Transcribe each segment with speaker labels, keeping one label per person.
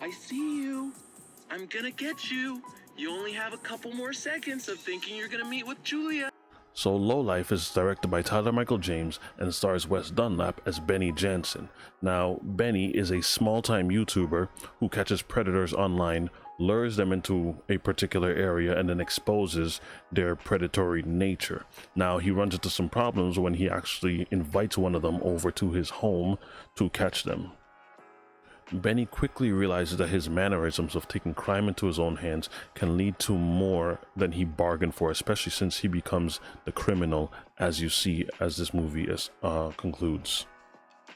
Speaker 1: I see you. I'm gonna get you. You only have a couple more seconds of thinking you're gonna meet with Julia.
Speaker 2: So Lowlife is directed by Tyler Michael James and stars Wes Dunlap as Benny Jansen. Now, Benny is a small-time YouTuber who catches predators online, lures them into a particular area, and then exposes their predatory nature. Now, he runs into some problems when he actually invites one of them over to his home to catch them. Benny quickly realizes that his mannerisms of taking crime into his own hands can lead to more than he bargained for, especially since he becomes the criminal, as you see as this movie concludes.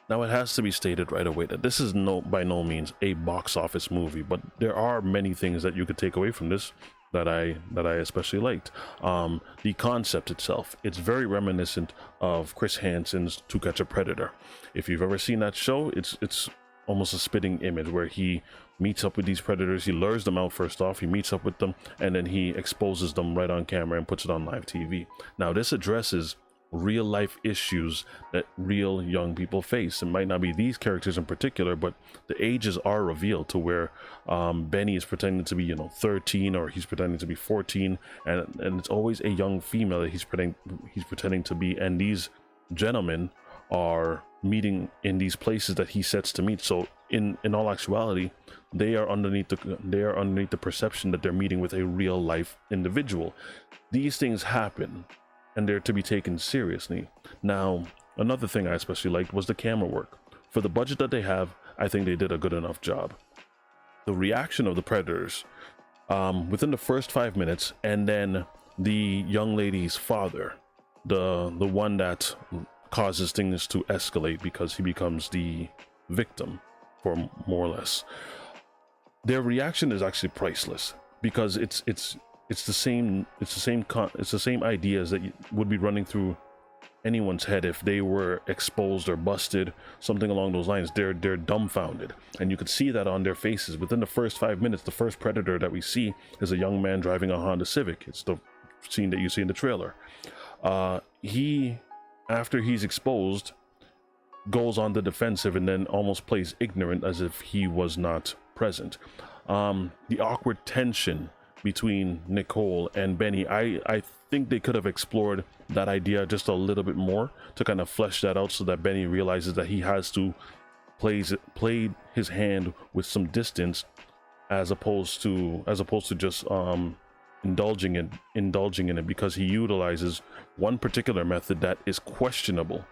Speaker 2: Now, it has to be stated right away that this is by no means a box office movie, but there are many things that you could take away from this that I especially liked. The concept itself, it's very reminiscent of Chris Hansen's To Catch a Predator. If you've ever seen that show, it's almost a spitting image where he meets up with these predators, he lures them out first off, he meets up with them, and then he exposes them right on camera and puts it on live TV. Now, this addresses real life issues that real young people face. It might not be these characters in particular, but the ages are revealed to where Benny is pretending to be 13, or he's pretending to be 14, and it's always a young female that he's pretending to be, and these gentlemen are meeting in these places that he sets to meet. So in all actuality, they are underneath the perception that they're meeting with a real life individual. These things happen and they're to be taken seriously. Now, another thing I especially liked was the camera work. For the budget that they have, I think they did a good enough job. The reaction of the predators within the first 5 minutes, and then the young lady's father, the one that causes things to escalate because he becomes the victim, for more or less. Their reaction is actually priceless, because it's the same ideas that would be running through anyone's head if they were exposed or busted, something along those lines. They're dumbfounded, and you could see that on their faces. Within the first 5 minutes, the first predator that we see is a young man driving a Honda Civic. It's the scene that you see in the trailer. After he's exposed, goes on the defensive and then almost plays ignorant as if he was not present. The awkward tension between Nicole and Benny, I think they could have explored that idea just a little bit more to kind of flesh that out, so that Benny realizes that he has to play his hand with some distance, as opposed to just indulging in it, because he utilizes one particular method that is questionable.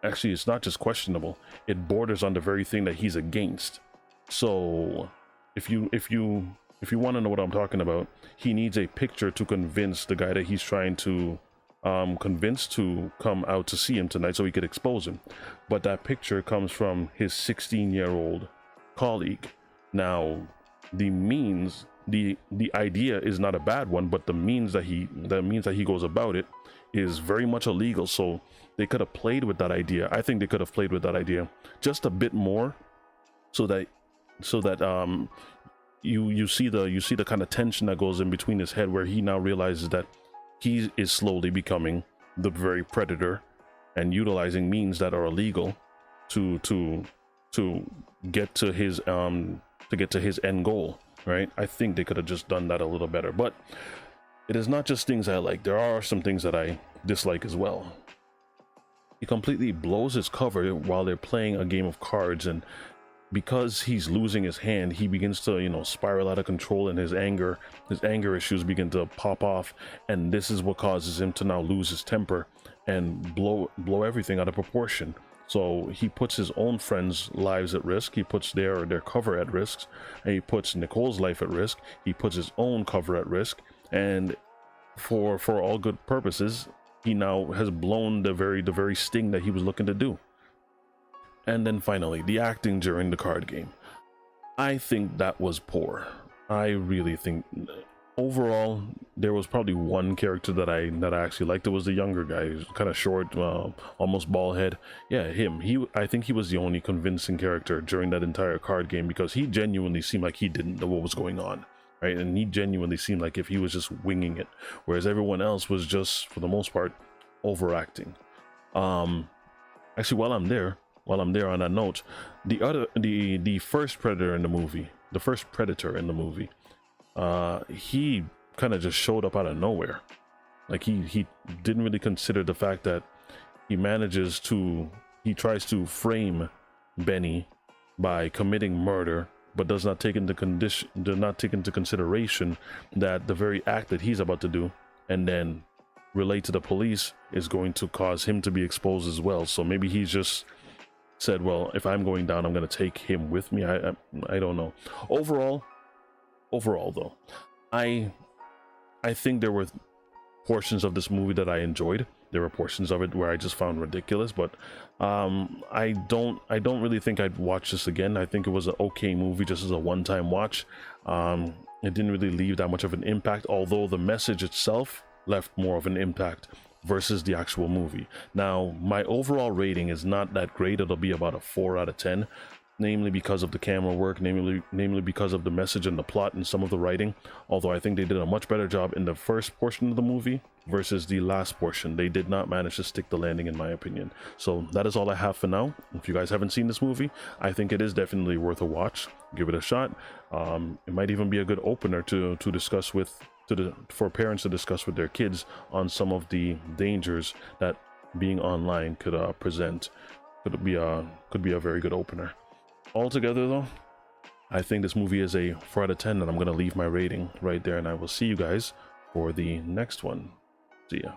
Speaker 2: Actually, it's not just questionable, it borders on the very thing that he's against. So if you want to know what I'm talking about, he needs a picture to convince the guy that he's trying to convince to come out to see him tonight so he could expose him. But that picture comes from his 16-year-old colleague. Now, the idea is not a bad one, but the means that he goes about it is very much illegal. So they could have played with that idea. I think they could have played with that idea just a bit more, so that you see the kind of tension that goes in between his head, where he now realizes that he is slowly becoming the very predator and utilizing means that are illegal to get to his end goal. Right? I think they could have just done that a little better, but it is not just things I like. There are some things that I dislike as well. He completely blows his cover while they're playing a game of cards, and because he's losing his hand, he begins to spiral out of control, and his anger issues begin to pop off, and this is what causes him to now lose his temper and blow everything out of proportion. So he puts his own friends' lives at risk, he puts their cover at risk, and he puts Nicole's life at risk, he puts his own cover at risk, and for all good purposes, he now has blown the very sting that he was looking to do. And then finally, the acting during the card game. I think that was poor. I really think overall there was probably one character that I actually liked. It was the younger guy. He was kind of short, almost bald head. Yeah, him. I think he was the only convincing character during that entire card game, because he genuinely seemed like he didn't know what was going on, right? And he genuinely seemed like if he was just winging it, whereas everyone else was just, for the most part, overacting. Actually, while I'm there on that note, the first predator in the movie, the first Predator in the movie, he kind of just showed up out of nowhere. Like he didn't really consider the fact that he tries to frame Benny by committing murder, but does not take into consideration that the very act that he's about to do and then relate to the police is going to cause him to be exposed as well. So maybe he's just said, well, if I'm going down, I'm going to take him with me. I don't know. Overall though, I think there were portions of this movie that I enjoyed. There were portions of it where I just found ridiculous, but I don't really think I'd watch this again. I think it was an okay movie just as a one-time watch. It didn't really leave that much of an impact, although the message itself left more of an impact versus the actual movie. Now, my overall rating is not that great. It'll be about a 4 out of 10, namely because of the camera work, namely because of the message and the plot and some of the writing. Although I think they did a much better job in the first portion of the movie versus the last portion. They did not manage to stick the landing, in my opinion. So that is all I have for now. If you guys haven't seen this movie, I think it is definitely worth a watch. Give it a shot. It might even be a good opener to discuss for parents to discuss with their kids on some of the dangers that being online could present. Could be a very good opener. Altogether though, I think this movie is a 4 out of 10, and I'm going to leave my rating right there, and I will see you guys for the next one. See ya.